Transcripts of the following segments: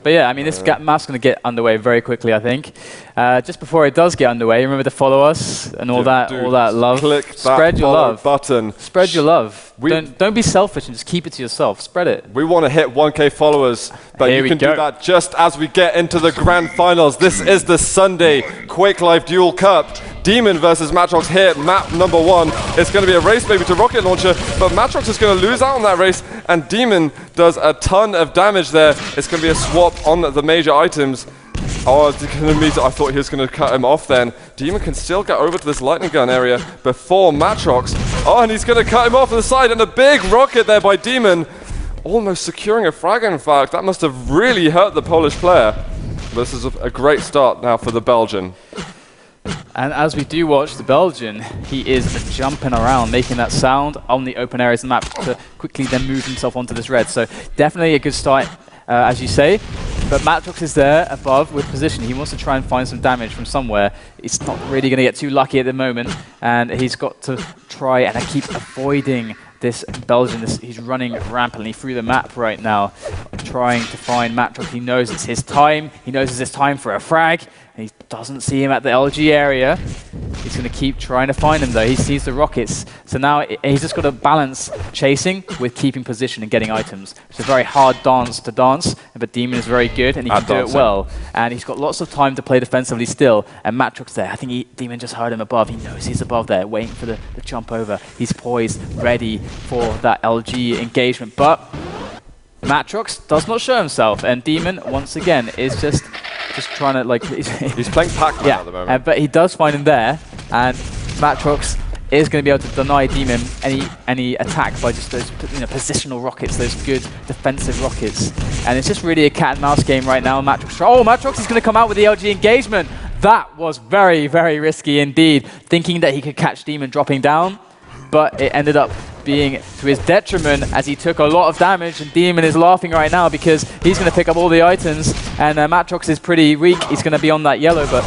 But yeah, I mean, this map's going to get underway very quickly, I think. Just before it does get underway, remember to follow us and all that love. Click Spread that your love button. Spread your love. Don't be selfish and just keep it to yourself. Spread it. We want to hit 1K followers, but you can do that just as we get into the grand finals. This is the Sunday Quake Live Duel Cup. dem0n versus matr0x here, map number 1. It's going to be a race maybe to rocket launcher, but matr0x is going to lose out on that race, and dem0n does a ton of damage there. It's going to be a swap on the major items. Oh, I thought he was going to cut him off then. dem0n can still get over to this lightning gun area before matr0x. Oh, and he's going to cut him off on the side, and a big rocket there by dem0n. Almost securing a frag, in fact. That must have really hurt the Polish player. This is a great start now for the Belgian. And as we do watch the Belgian, he is jumping around, making that sound on the open areas of the map to quickly then move himself onto this red. So definitely a good start, as you say. But matr0x is there above with position. He wants to try and find some damage from somewhere. He's not really going to get too lucky at the moment, and he's got to try and keep avoiding this Belgian. He's running rampantly through the map right now, trying to find matr0x. He knows it's his time. He knows it's his time for a frag. And he doesn't see him at the LG area. He's going to keep trying to find him, though. He sees the rockets. So now he's just got to balance chasing with keeping position and getting items. It's a very hard dance to dance, but dem0n is very good, and he can do it well. And he's got lots of time to play defensively still. And matr0x there. I think dem0n just heard him above. He knows he's above there, waiting for the jump over. He's poised, ready for that LG engagement. But matr0x does not show himself, and dem0n once again is just trying to he's playing Pac-Man at the moment. But he does find him there, and matr0x is going to be able to deny dem0n any attack by just those positional rockets, those good defensive rockets. And it's just really a cat and mouse game right now. matr0x is going to come out with the LG engagement. That was very, very risky indeed, thinking that he could catch dem0n dropping down, but it ended up being to his detriment as he took a lot of damage, and dem0n is laughing right now because he's going to pick up all the items, and matr0x is pretty weak. He's going to be on that yellow, but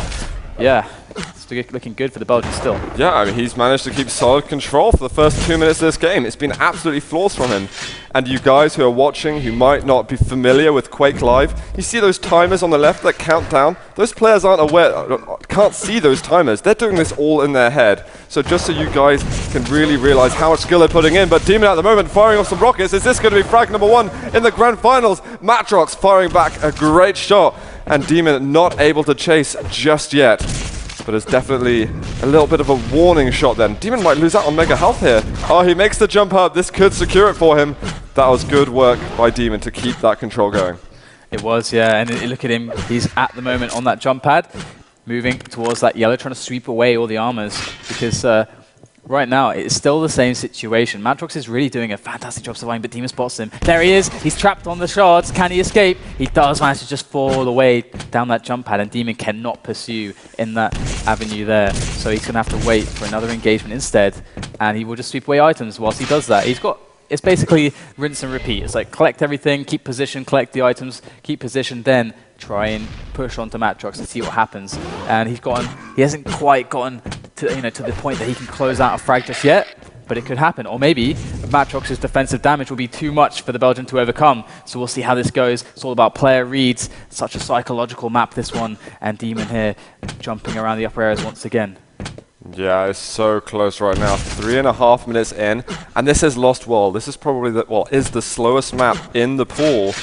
yeah, it's looking good for the Belgians still. Yeah, I mean, he's managed to keep solid control for the first 2 minutes of this game. It's been absolutely flawless from him. And you guys who are watching, who might not be familiar with Quake Live, you see those timers on the left that count down? Those players aren't aware, can't see those timers. They're doing this all in their head. So just so you guys can really realize how much skill they're putting in. But dem0n at the moment firing off some rockets. Is this going to be frag number 1 in the grand finals? matr0x firing back a great shot, and dem0n not able to chase just yet. But it's definitely a little bit of a warning shot then. dem0n might lose out on mega health here. Oh, he makes the jump up. This could secure it for him. That was good work by dem0n to keep that control going. It was, yeah. And look at him. He's at the moment on that jump pad, moving towards that yellow, trying to sweep away all the armors. Because right now, it's still the same situation. matr0x is really doing a fantastic job surviving, but dem0n spots him. There he is. He's trapped on the shards. Can he escape? He does manage to just fall away down that jump pad, and dem0n cannot pursue in that avenue there. So he's going to have to wait for another engagement instead, and he will just sweep away items whilst he does that. It's basically rinse and repeat. It's like collect everything, keep position, collect the items, keep position, then try and push onto matr0x and see what happens. And he hasn't quite gotten to the point that he can close out a frag just yet, but it could happen. Or maybe matr0x's defensive damage will be too much for the Belgian to overcome. So we'll see how this goes. It's all about player reads. Such a psychological map, this one. And dem0n here jumping around the upper areas once again. Yeah, it's so close right now. 3.5 minutes in, and this is Lost World. This is probably is the slowest map in the pool.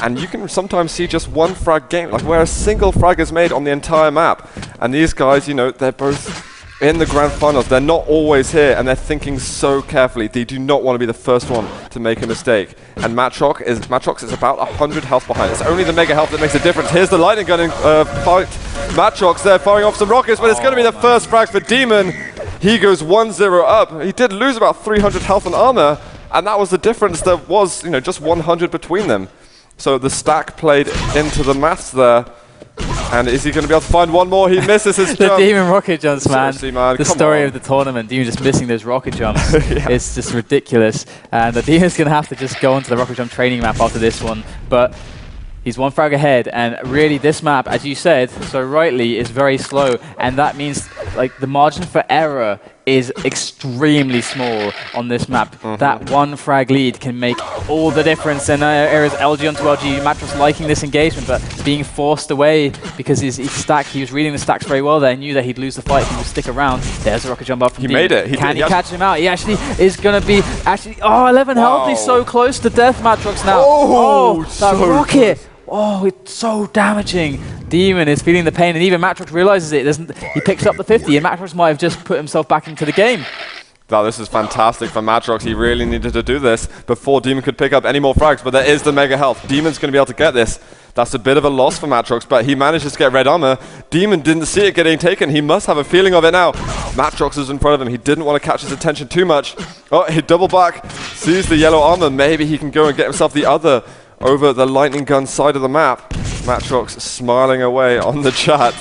And you can sometimes see just one frag game, like where a single frag is made on the entire map. And these guys, they're both in the grand finals. They're not always here, and they're thinking so carefully. They do not want to be the first one to make a mistake. And matr0x is about 100 health behind. It's only the mega health that makes a difference. Here's the lightning gun fight. matr0x there firing off some rockets, but it's going to be the first frag for dem0n. He goes 1-0 up. He did lose about 300 health and armor, and that was the difference. There was, just 100 between them. So the stack played into the maths there. And is he going to be able to find one more? He misses his jump. The dem0n rocket jumps, man. Man. The story of the tournament, dem0n just missing those rocket jumps. Yeah. It's just ridiculous. And the dem0n's going to have to just go onto the rocket jump training map after this one. But he's one frag ahead, and really this map, as you said so rightly, is very slow. And that means the margin for error is extremely small on this map. That one frag lead can make all the difference. And areas LG onto LG, matr0x liking this engagement, but being forced away because his stack, he was reading the stacks very well there. He knew that he'd lose the fight if he would stick around. There's a rocket jump up from He Demon. made it. Can he catch him out? He actually is going to be, 11 health. He's so close to death, matr0x now. Oh, that so rocket. Oh, it's so damaging. Demon is feeling the pain, and even matr0x realizes it. He picks up the 50, and matr0x might have just put himself back into the game. Now, this is fantastic for matr0x. He really needed to do this before Demon could pick up any more frags, but there is the mega health. Demon's going to be able to get this. That's a bit of a loss for matr0x, but he manages to get red armor. Demon didn't see it getting taken. He must have a feeling of it now. matr0x is in front of him. He didn't want to catch his attention too much. Oh, he double back, sees the yellow armor. Maybe he can go and get himself the other over the lightning gun side of the map. matr0x smiling away on the chat.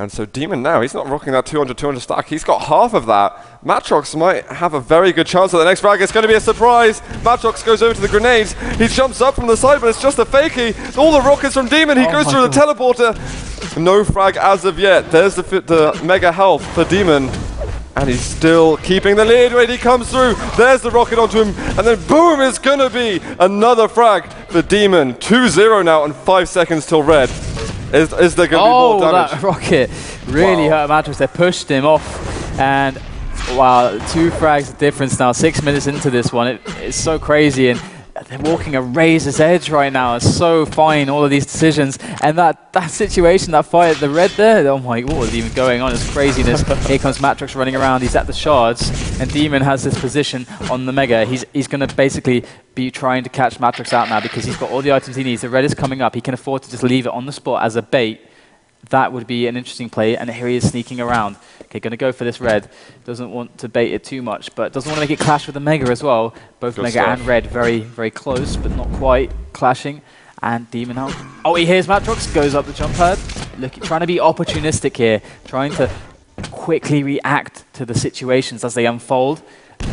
And so Demon now, he's not rocking that 200 stack. He's got half of that. matr0x might have a very good chance at the next frag. It's going to be a surprise. matr0x goes over to the grenades. He jumps up from the side, but it's just a fakie. All the rockets from Demon. He goes through the teleporter. No frag as of yet. There's the mega health for Demon. And he's still keeping the lead when he comes through. There's the rocket onto him. And then boom, it's going to be another frag for Demon. 2-0 now and 5 seconds till red. Is there going to be more damage? That rocket really hurt matr0x. They pushed him off. And wow, 2 frags of difference now. 6 minutes into this one. It's so crazy. And they're walking a razor's edge right now. It's so fine, all of these decisions. And that situation, that fight, the red there, oh my, what was even going on? It's craziness. Here comes matr0x running around. He's at the shards. And Demon has this position on the mega. He's going to basically be trying to catch matr0x out now because he's got all the items he needs. The red is coming up. He can afford to just leave it on the spot as a bait. That would be an interesting play, and here he is sneaking around. Okay, going to go for this red. Doesn't want to bait it too much, but doesn't want to make it clash with the mega as well. Both Good mega stuff. and red very, very close, but not quite clashing. And Demon out. Oh, he hears matr0x, goes up the jump pad. Trying to be opportunistic here, trying to quickly react to the situations as they unfold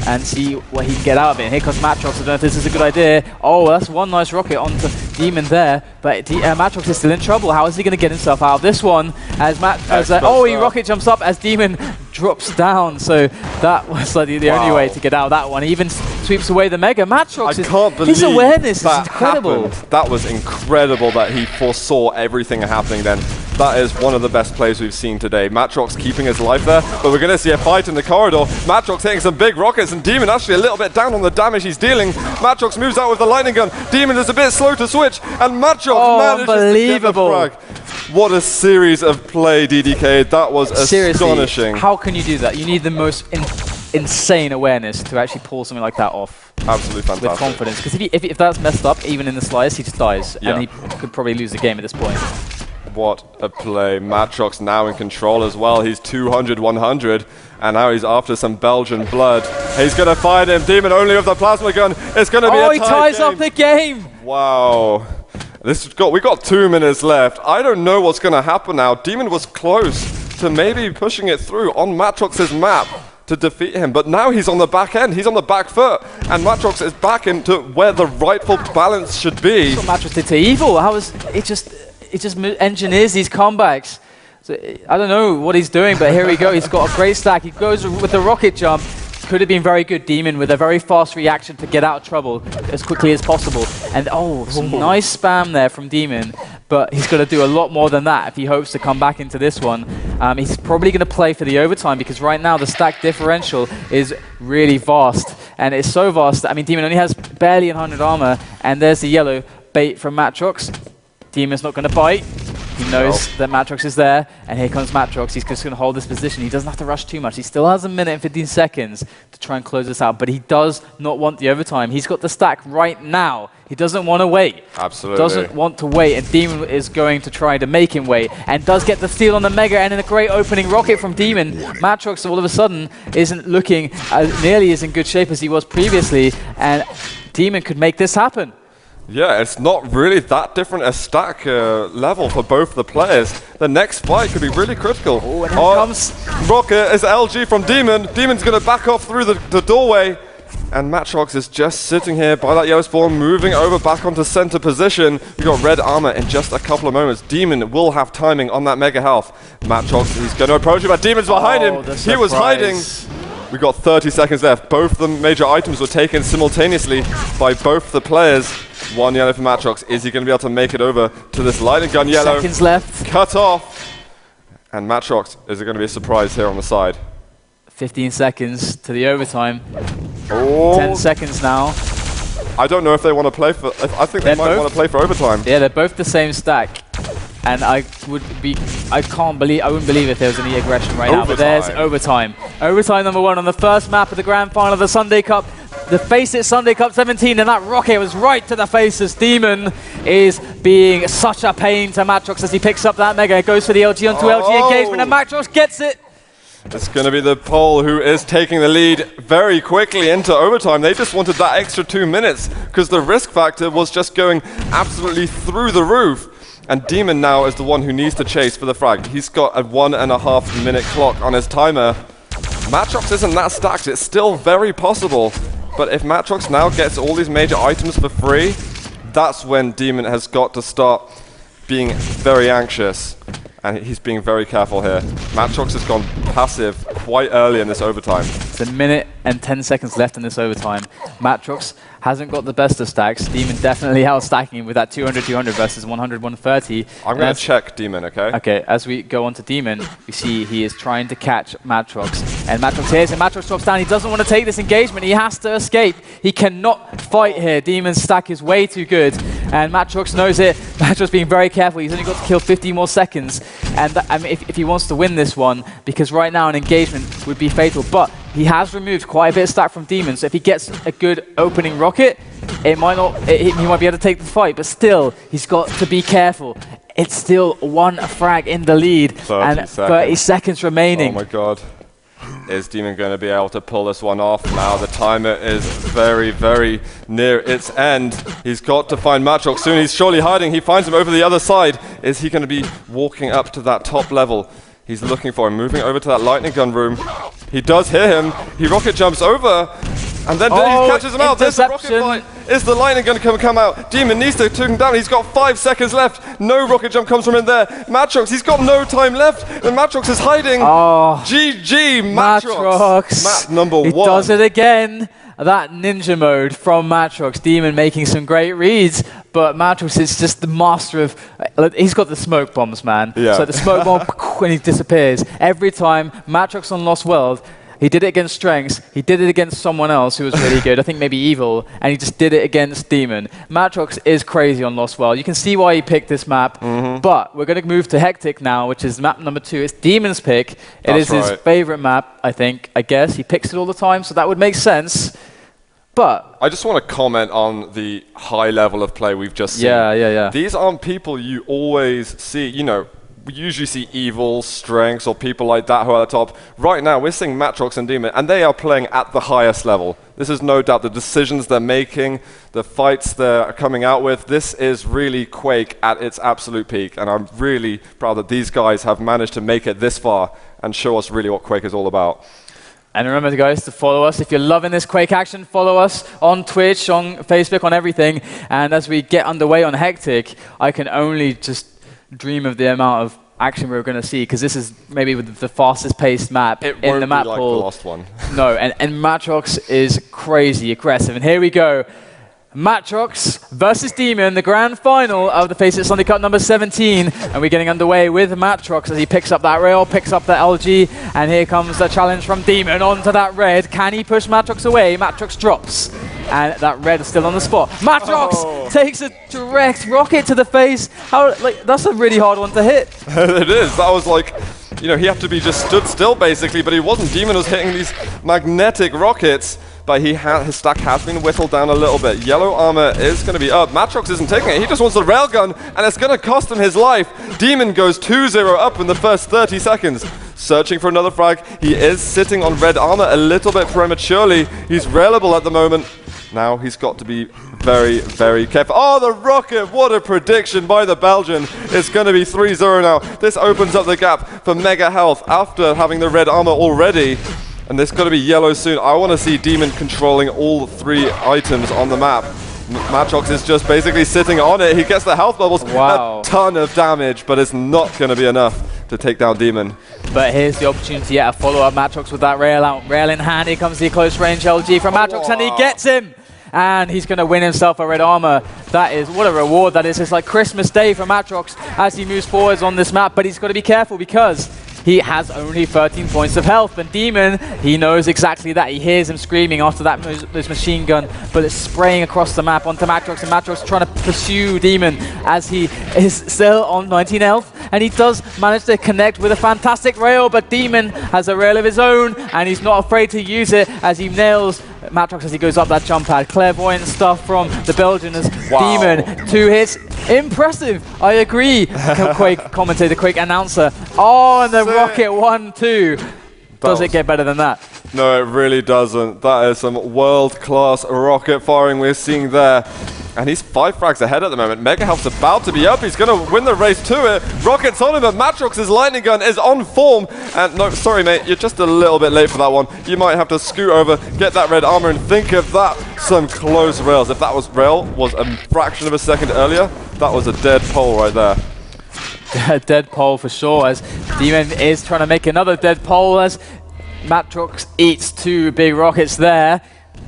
and see what he can get out of it. And here comes matr0x. I don't know if this is a good idea. Oh, that's one nice rocket onto Demon there, but matr0x is still in trouble. How is he going to get himself out of this one? He rocket jumps up as Demon drops down. So that was like the only way to get out of that one. He even sweeps away the mega. matr0x, I can't believe his awareness is incredible. Happened. That was incredible that he foresaw everything happening then. That is one of the best plays we've seen today. matr0x keeping his life there, but we're going to see a fight in the corridor. matr0x hitting some big rockets, and Demon actually a little bit down on the damage he's dealing. matr0x moves out with the lightning gun. Demon is a bit slow to switch, and matr0x manages to get the frag. What a series of play, DDK. That was astonishing. Seriously, how can you do that? You need the most insane awareness to actually pull something like that off. Absolutely fantastic. With confidence, because if that's messed up, even in the slice, he just dies, and he could probably lose the game at this point. What a play. matr0x now in control as well. He's 200-100, and now he's after some Belgian blood. He's going to find him. Demon only with the plasma gun. It's going to be a tie he ties up the game. Wow. We got 2 minutes left. I don't know what's going to happen now. Demon was close to maybe pushing it through on matr0x's map to defeat him, but now he's on the back end. He's on the back foot, and matr0x is back into where the rightful balance should be. That's what matr0x did to Evil. It just engineers these comebacks. So I don't know what he's doing, but here we go. He's got a great stack. He goes with the rocket jump. Could have been very good. Demon with a very fast reaction to get out of trouble as quickly as possible. And some nice spam there from Demon, but he's got to do a lot more than that if he hopes to come back into this one. He's probably going to play for the overtime because right now the stack differential is really vast, and it's so vast that, I mean, Demon only has barely 100 armor, and there's the yellow bait from matr0x. Demon's not going to bite. He knows that matr0x is there, and here comes matr0x. He's just going to hold this position. He doesn't have to rush too much. He still has a minute and 15 seconds to try and close this out, but he does not want the overtime. He's got the stack right now. He doesn't want to wait. Absolutely. Doesn't want to wait, and Demon is going to try to make him wait, and does get the steal on the mega, and in a great opening rocket from Demon. matr0x all of a sudden isn't looking nearly as in good shape as he was previously, and Demon could make this happen. Yeah, it's not really that different a stack level for both the players. The next fight could be really critical. Oh, and here comes rocket is LG from Demon. Demon's going to back off through the doorway. And matr0x is just sitting here by that yellow spawn, moving over back onto center position. We got red armor in just a couple of moments. Demon will have timing on that mega health. matr0x, he's going to approach him, but Demon's behind him. He was hiding. We've got 30 seconds left. Both the major items were taken simultaneously by both the players. 1 yellow for matr0x. Is he going to be able to make it over to this lightning gun yellow? Seconds left. Cut off. And matr0x, is it going to be a surprise here on the side? 15 seconds to the overtime. Oh. 10 seconds now. I don't know if they want to play for... I think they might want to play for overtime. Yeah, they're both the same stack. And I wouldn't believe if there was any aggression right now, but there's overtime. Overtime number 1 on the first map of the grand final of the Sunday Cup. The FACEIT Sunday Cup 17, and that rocket was right to the face as dem0n is being such a pain to matr0x as he picks up that mega. It goes for the LG onto LG engagement, and matr0x gets it. It's going to be the Pole who is taking the lead very quickly into overtime. They just wanted that extra 2 minutes because the risk factor was just going absolutely through the roof. And dem0n now is the one who needs to chase for the frag. He's got a 1.5 minute clock on his timer. matr0x isn't that stacked. It's still very possible. But if matr0x now gets all these major items for free, that's when dem0n has got to start being very anxious. And he's being very careful here. matr0x has gone passive quite early in this overtime. It's a minute and 10 seconds left in this overtime. matr0x hasn't got the best of stacks. dem0n definitely out-stacking with that 200-200 versus 100-130. I'm going to check dem0n, okay? Okay, as we go on to dem0n, we see he is trying to catch matr0x. And matr0x hears and matr0x drops down. He doesn't want to take this engagement. He has to escape. He cannot fight here. dem0n's stack is way too good. And matr0x knows it. matr0x being very careful. He's only got to kill 50 more seconds. And I mean, if he wants to win this one, because right now an engagement would be fatal. But he has removed quite a bit of stack from dem0n, so if he gets a good opening rocket, it might not. He might be able to take the fight, but still, he's got to be careful. It's still 1 frag in the lead, 30 seconds remaining. Oh my god. Is dem0n going to be able to pull this one off now? The timer is very, very near its end. He's got to find matr0x soon. He's surely hiding. He finds him over the other side. Is he going to be walking up to that top level? He's looking for him, moving over to that lightning gun room. He does hear him. He rocket jumps over, and then he catches him out. There's a rocket fight. Is the lightning gun going to come out? dem0n needs to take him down. He's got 5 seconds left. No rocket jump comes from in there. matr0x, he's got no time left. And matr0x is hiding. Oh, GG, matr0x. Map number 1. He does it again. That ninja mode from matr0x. dem0n making some great reads, but matr0x is just the master of... he's got the smoke bombs, man. Yeah. So the smoke bomb, when he disappears. Every time matr0x on Lost World, he did it against Strengths, he did it against someone else who was really good, I think maybe Evil, and he just did it against dem0n. matr0x is crazy on Lost World. You can see why he picked this map, but we're going to move to Hectic now, which is map number 2. It's dem0n's pick. It is his favorite map, I think, I guess. He picks it all the time, so that would make sense. But I just want to comment on the high level of play we've just seen. Yeah. These aren't people you always see, you know, we usually see Evil, Strengths, or people like that who are at the top. Right now, we're seeing matr0x and dem0n, and they are playing at the highest level. This is no doubt the decisions they're making, the fights they're coming out with. This is really Quake at its absolute peak, and I'm really proud that these guys have managed to make it this far and show us really what Quake is all about. And remember, guys, to follow us. If you're loving this Quake action, follow us on Twitch, on Facebook, on everything. And as we get underway on Hectic, I can only just dream of the amount of action we're going to see, because this is maybe the fastest paced map in the map pool. The last one. No, and matr0x is crazy aggressive. And here we go. matr0x versus dem0n, the grand final of the FACEIT Sunday Cup number 17. And we're getting underway with matr0x as he picks up that rail, picks up the LG, and here comes the challenge from dem0n onto that red. Can he push matr0x away? matr0x drops. And that red is still on the spot. matr0x takes a direct rocket to the face. That's a really hard one to hit. It is. That was like, you know, he had to be just stood still basically, but he wasn't. dem0n was hitting these magnetic rockets, but his stack has been whittled down a little bit. Yellow armor is going to be up. matr0x isn't taking it. He just wants the railgun, and it's going to cost him his life. dem0n goes 2-0 up in the first 30 seconds. Searching for another frag. He is sitting on red armor a little bit prematurely. He's railable at the moment. Now he's got to be very, very careful. Oh, the rocket! What a prediction by the Belgian. It's going to be 3-0 now. This opens up the gap for mega health after having the red armor already. And this got to be yellow soon. I want to see dem0n controlling all 3 items on the map. matr0x is just basically sitting on it. He gets the health bubbles. Wow. A ton of damage, but it's not going to be enough to take down dem0n. But here's the opportunity at a follow-up. matr0x with that rail out, rail in hand. Here comes the close range LG from matr0x, and he gets him. And he's going to win himself a red armor. That is, what a reward that is. It's like Christmas Day for matr0x as he moves forwards on this map. But he's got to be careful because he has only 13 points of health. And dem0n, he knows exactly that. He hears him screaming after that those machine gun bullets spraying across the map onto matr0x. And matr0x trying to pursue dem0n as he is still on 19 health. And he does manage to connect with a fantastic rail. But dem0n has a rail of his own. And he's not afraid to use it as he nails matr0x as he goes up that jump pad. Clairvoyant stuff from the Belgian as dem0n. 2 hits. Impressive. I agree. Quake commentator, Quake announcer. Oh, and the rocket 1-2. Does it get better than that? No, it really doesn't. That is some world-class rocket firing we're seeing there. And he's 5 frags ahead at the moment. Mega Health's about to be up. He's going to win the race to it. Rocket's on him, but matr0x's lightning gun is on form. And no, sorry, mate, you're just a little bit late for that one. You might have to scoot over, get that red armor, and think of that. Some close rails. If that rail was a fraction of a second earlier, that was a dead pole right there. A dead pole for sure, as dem0n is trying to make another dead pole as matr0x eats 2 big rockets there.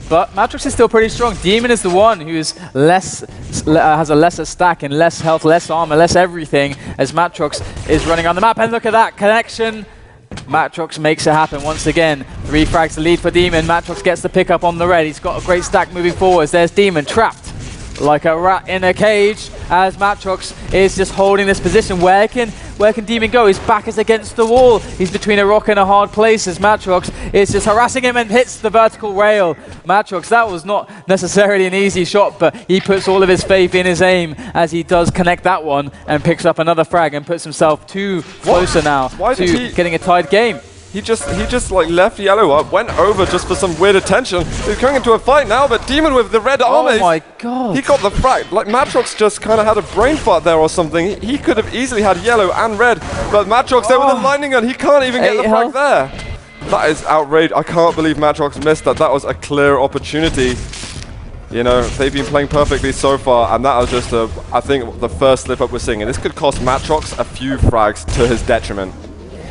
But matr0x is still pretty strong. dem0n is the one who is has a lesser stack and less health, less armor, less everything, as matr0x is running on the map. And look at that connection. matr0x makes it happen once again. 3 frags to lead for dem0n. matr0x gets the pick up on the red. He's got a great stack moving forwards. There's dem0n trapped like a rat in a cage as matr0x is just holding this position. Where can dem0n go? His back is against the wall. He's between a rock and a hard place as matr0x is just harassing him and hits the vertical rail. matr0x, that was not necessarily an easy shot, but he puts all of his faith in his aim as he does connect that one and picks up another frag and puts himself closer now to getting a tied game. He just like left yellow up, went over just for some weird attention. He's going into a fight now, but dem0n with the red armor. Oh my god. He got the frag. Like matr0x just kind of had a brain fart there or something. He could have easily had yellow and red, but matr0x there with the lightning gun. He can't even get the frag there. That is outrageous. I can't believe matr0x missed that. That was a clear opportunity. You know, they've been playing perfectly so far, and that was just, I think, the first slip-up we're seeing. And this could cost matr0x a few frags to his detriment.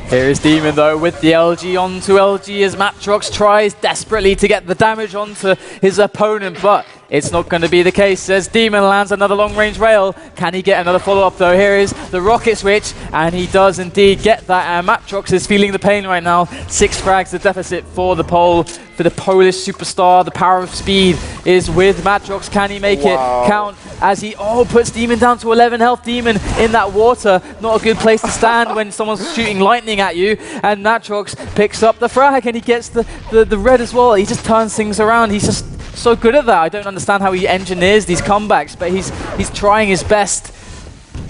Here is dem0n though with the LG onto LG as matr0x tries desperately to get the damage onto his opponent, but it's not going to be the case as dem0n lands another long-range rail. Can he get another follow-up though? Here is the rocket switch, and he does indeed get that, and matr0x is feeling the pain right now. 6 frags the deficit for the Polish superstar. The power of speed is with matr0x. Can he make it count as he puts dem0n down to 11 health? dem0n in that water, not a good place to stand when someone's shooting lightning at you, and matr0x picks up the frag and he gets the red as well. He just turns things around. He's just so good at that. I don't understand how he engineers these comebacks, but he's trying his best.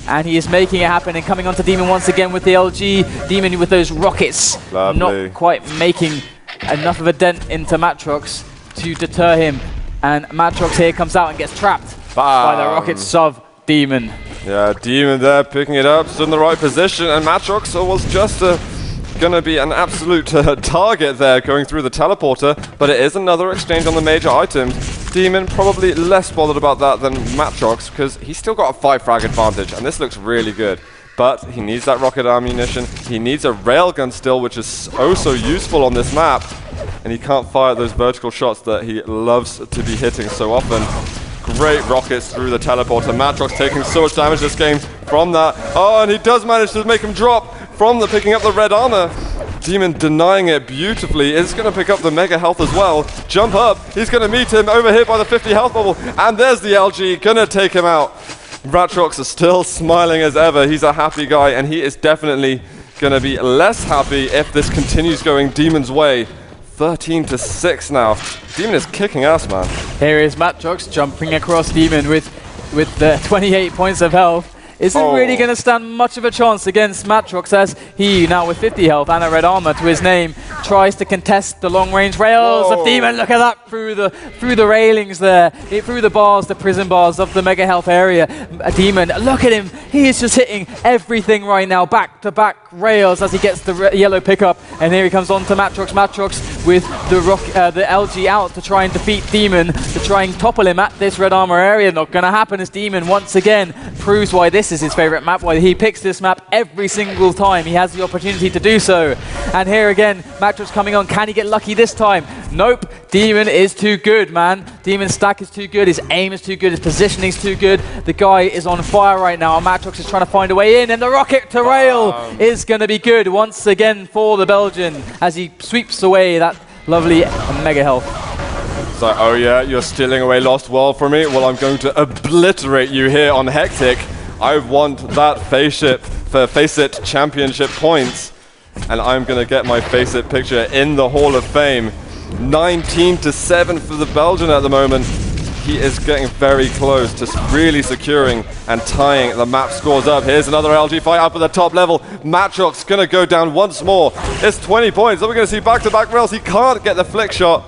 And he is making it happen and coming onto dem0n once again with the LG. dem0n with those rockets. Lovely. Not quite making enough of a dent into matr0x to deter him. And matr0x here comes out and gets trapped by the rockets of dem0n. Yeah, dem0n there picking it up, stood in the right position, and matr0x was just going to be an absolute target there going through the teleporter, but it is another exchange on the major items. dem0n probably less bothered about that than matr0x because he's still got a 5 frag advantage, and this looks really good. But he needs that rocket ammunition. He needs a railgun still, which is oh so useful on this map, and he can't fire those vertical shots that he loves to be hitting so often. Great rockets through the teleporter. matr0x taking so much damage this game from that. Oh, and he does manage to make him drop from the picking up the red armor. dem0n denying it beautifully. Is going to pick up the mega health as well. Jump up. He's going to meet him over here by the 50 health bubble. And there's the LG. Going to take him out. matr0x is still smiling as ever. He's a happy guy, and he is definitely going to be less happy if this continues going dem0n's way. 13-6 now. dem0n is kicking ass, man. Here is matr0x jumping across dem0n with the 28 points of health. Isn't really going to stand much of a chance against matr0x as he, now with 50 health and a red armor to his name, tries to contest the long-range rails of dem0n. Look at that, through the railings there, through the bars, the prison bars of the mega health area. dem0n, look at him, he is just hitting everything right now, back-to-back rails as he gets the yellow pickup, and here he comes on to matr0x. matr0x with the LG out to try and defeat dem0n, to try and topple him at this red armor area. Not going to happen as dem0n once again proves why this this is his favorite map, why he picks this map every single time he has the opportunity to do so. And here again, matr0x coming on. Can he get lucky this time? Nope. dem0n is too good, man. dem0n's stack is too good. His aim is too good. His positioning is too good. The guy is on fire right now. matr0x is trying to find a way in, and the rocket to rail is going to be good once again for the Belgian as he sweeps away that lovely mega health. So, oh yeah, you're stealing away Lost World from me? Well, I'm going to obliterate you here on Hectic. I want that FACEIT championship points, and I'm going to get my FACEIT picture in the Hall of Fame. 19-7 for the Belgian at the moment. He is getting very close to really securing and tying the map scores up. Here's another LG fight up at the top level. matr0x going to go down once more. It's 20 points. Are we going to see back-to-back rails? He can't get the flick shot,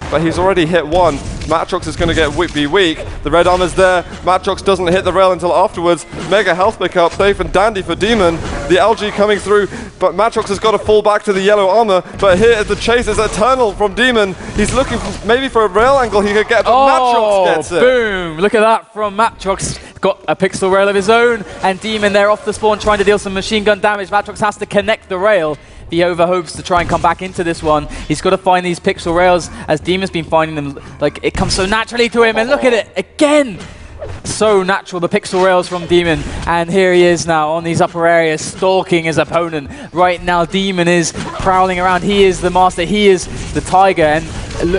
but he's already hit one. matr0x is going to be weak. The red armor's there. matr0x doesn't hit the rail until afterwards. Mega health pickup, safe and dandy for dem0n. The LG coming through, but matr0x has got to fall back to the yellow armor. But here is the chase is eternal from dem0n. He's looking maybe for a rail angle he could get, but matr0x gets it. Boom! Look at that from matr0x. Got a pixel rail of his own, and dem0n there off the spawn trying to deal some machine gun damage. matr0x has to connect the rail. He overhopes to try and come back into this one. He's got to find these pixel rails as dem0n's been finding them. Like, it comes so naturally to him, and look at it again. So natural, the pixel rails from dem0n, and here he is now on these upper areas stalking his opponent. Right now dem0n is prowling around. He is the master, he is the tiger, and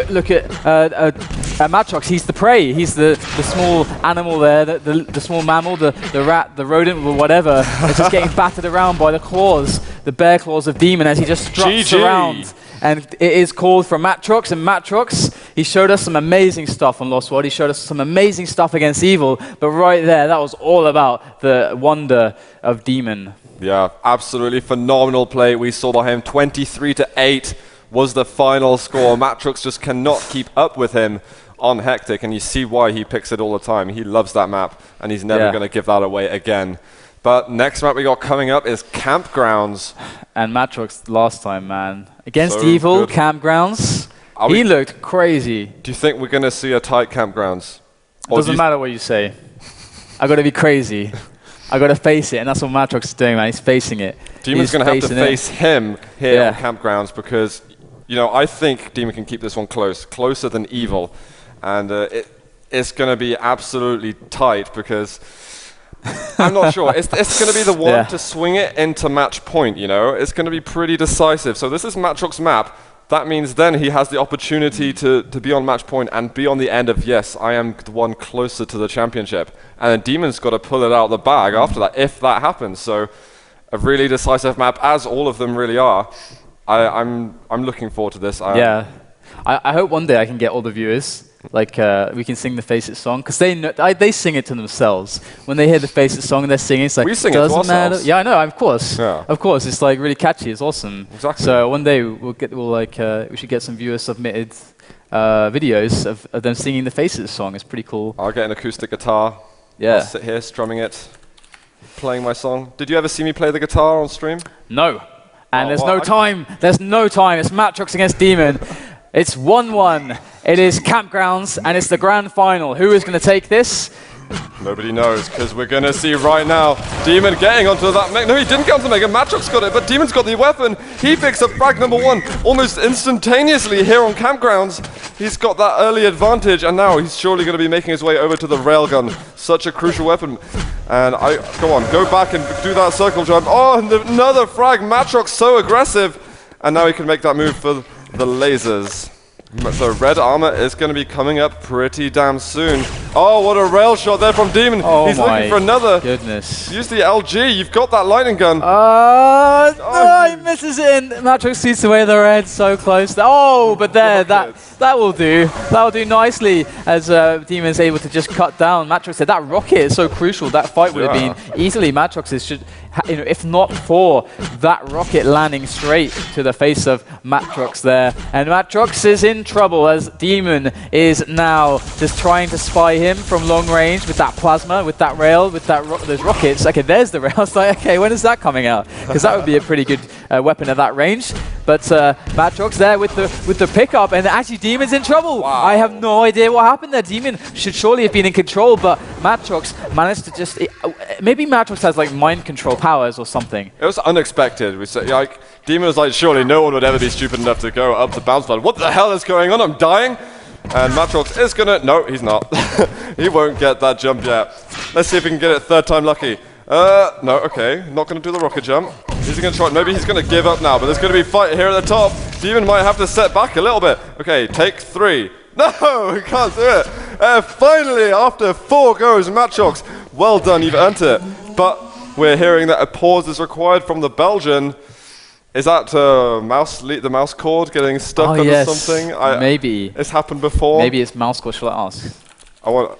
look at matr0x. He's the prey, he's the small animal there, the small mammal, the rat, the rodent, or whatever. It's just getting battered around by the claws, the bear claws of dem0n as he just struts around. And it is called from matr0x, and matr0x, he showed us some amazing stuff on Lost World. He showed us some amazing stuff against Evil, but right there, that was all about the wonder of dem0n. Yeah, absolutely phenomenal play we saw by him. 23-8 was the final score. matr0x just cannot keep up with him on Hectic, and you see why he picks it all the time. He loves that map, and he's never going to give that away again. But next map we got coming up is Campgrounds. And matr0x last time, man. Against So Evil, good. Campgrounds, he looked crazy. Do you think we're going to see a tight Campgrounds? Doesn't matter what you say. I got to be crazy. I got to face it, and that's what matr0x is doing, man. He's facing it. dem0n's going to have to face him here on Campgrounds because, you know, I think dem0n can keep this one closer than Evil. And it's going to be absolutely tight because I'm not sure. It's going to be the one to swing it into match point, you know. It's going to be pretty decisive. So this is matr0x's map. That means then he has the opportunity to be on match point and be on the end of, yes, I am the one closer to the championship. And then dem0n's got to pull it out of the bag after that, if that happens. So a really decisive map, as all of them really are. I'm looking forward to this. I hope one day I can get all the viewers. Like we can sing the FACEIT song because they sing it to themselves when they hear the FACEIT song and they're singing. It's like we sing it to ourselves. Yeah, I know, of course. Yeah. Of course, it's like really catchy. It's awesome. Exactly. So one day we should get some viewer submitted videos of them singing the FACEIT song. It's pretty cool. I'll get an acoustic guitar. Yeah. I'll sit here strumming it, playing my song. Did you ever see me play the guitar on stream? No. And there's no time. There's no time. It's matr0x against dem0n. It's 1-1. It is Campgrounds, and it's the grand final. Who is going to take this? Nobody knows, because we're going to see right now dem0n getting onto that mega. No, he didn't get onto mega. matr0x got it, but dem0n's got the weapon. He picks up frag number 1 almost instantaneously here on Campgrounds. He's got that early advantage, and now he's surely going to be making his way over to the railgun. Such a crucial weapon. And go back and do that circle jump. Oh, and another frag. matr0x so aggressive. And now he can make that move for the lasers. So red armor is going to be coming up pretty damn soon. Oh, what a rail shot there from dem0n. Oh, he's looking for another. Goodness. Use the LG. You've got that lightning gun. No, he misses it. matr0x shoots away the red so close. Oh, but there, that will do. That will do nicely as dem0n's able to just cut down. matr0x said that rocket is so crucial. That fight would have been easily matr0x's. If not for that rocket landing straight to the face of matr0x there. And matr0x is in trouble as dem0n is now just trying to spy him from long range with that plasma, with that rail, with those rockets. Okay, there's the rail. It's like, okay, when is that coming out? Because that would be a pretty good weapon at that range. But matr0x there with the pickup, and actually dem0n's in trouble. Wow. I have no idea what happened there. dem0n should surely have been in control, but matr0x managed to just... maybe matr0x has like mind control powers or something. It was unexpected. We said, like, dem0n was like, surely no one would ever be stupid enough to go up the bounce pad. What the hell is going on? I'm dying. And matr0x is gonna... No, he's not. He won't get that jump yet. Let's see if we can get it third time lucky. No, okay. Not gonna do the rocket jump. Is he gonna try? Maybe he's gonna give up now, but there's gonna be a fight here at the top. dem0n might have to set back a little bit. Okay, take 3. No, he can't do it. Finally, after 4 goes, matr0x. Well done, you've earned it. But we're hearing that a pause is required from the Belgian. Is that the mouse cord getting stuck under something? Maybe. It's happened before. Maybe it's mouse cord. Shall I ask? I want.